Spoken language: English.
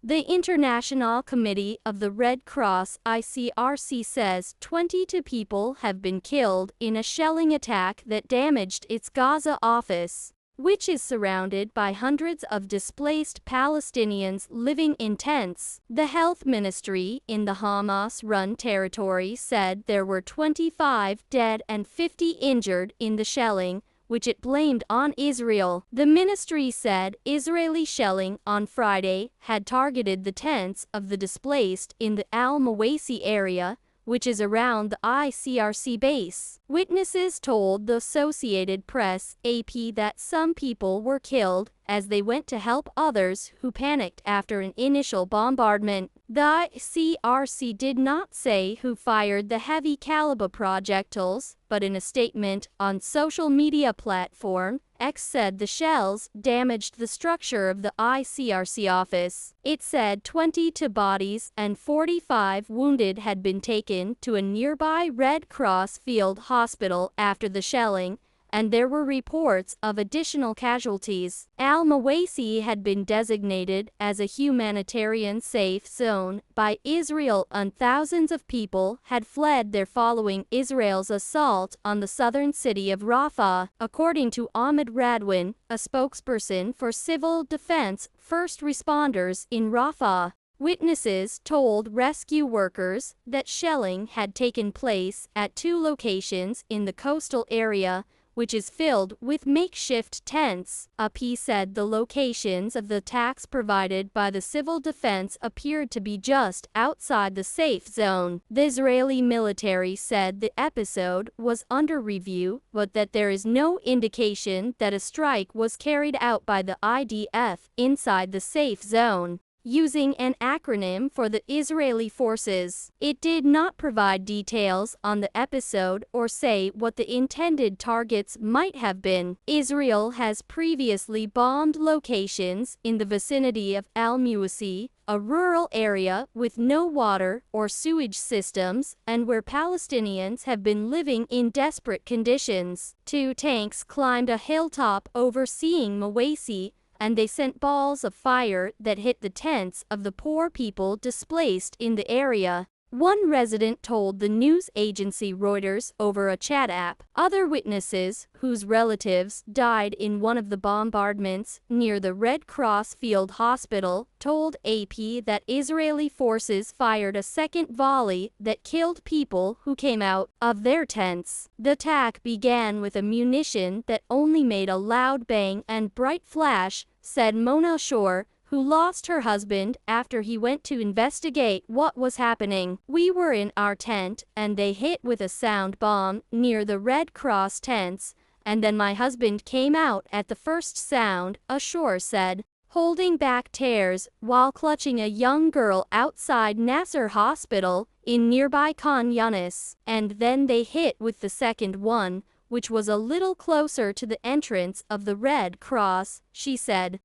The International Committee of the Red Cross (ICRC) says 22 people have been killed in a shelling attack that damaged its Gaza office, which is surrounded by hundreds of displaced Palestinians living in tents. The health ministry in the Hamas-run territory said there were 25 dead and 50 injured in the shelling, which it blamed on Israel. The ministry said Israeli shelling on Friday had targeted the tents of the displaced in the Al-Mawasi area, which is around the ICRC base. Witnesses told the Associated Press (AP) that some people were killed as they went to help others who panicked after an initial bombardment. The ICRC did not say who fired the heavy caliber projectiles, but in a statement on social media platform, X said the shells damaged the structure of the ICRC office. It said 22 bodies and 45 wounded had been taken to a nearby Red Cross field hospital after the shelling, and there were reports of additional casualties. Al-Mawasi had been designated as a humanitarian safe zone by Israel, and thousands of people had fled there following Israel's assault on the southern city of Rafah, according to Ahmed Radwan, a spokesperson for civil defense first responders in Rafah. Witnesses told rescue workers that shelling had taken place at 2 locations in the coastal area, which is filled with makeshift tents. AP said the locations of the attacks provided by the civil defense appeared to be just outside the safe zone. The Israeli military said the episode was under review, but that there is no indication that a strike was carried out by the IDF inside the safe zone, using an acronym for the Israeli forces. It did not provide details on the episode or say what the intended targets might have been. Israel has previously bombed locations in the vicinity of Al-Mawasi, a rural area with no water or sewage systems and where Palestinians have been living in desperate conditions. 2 tanks climbed a hilltop overseeing Mawasi, and they sent balls of fire that hit the tents of the poor people displaced in the area. One resident told the news agency Reuters over a chat app. Other witnesses, whose relatives died in one of the bombardments near the Red Cross field hospital, told AP that Israeli forces fired a second volley that killed people who came out of their tents. The attack began with a munition that only made a loud bang and bright flash, said Mona Shore, who lost her husband after he went to investigate what was happening. "We were in our tent and they hit with a sound bomb near the Red Cross tents, and then my husband came out at the first sound," Ashore said, holding back tears while clutching a young girl outside Nasser Hospital in nearby Khan Yunis. "And then they hit with the second one, which was a little closer to the entrance of the Red Cross," she said.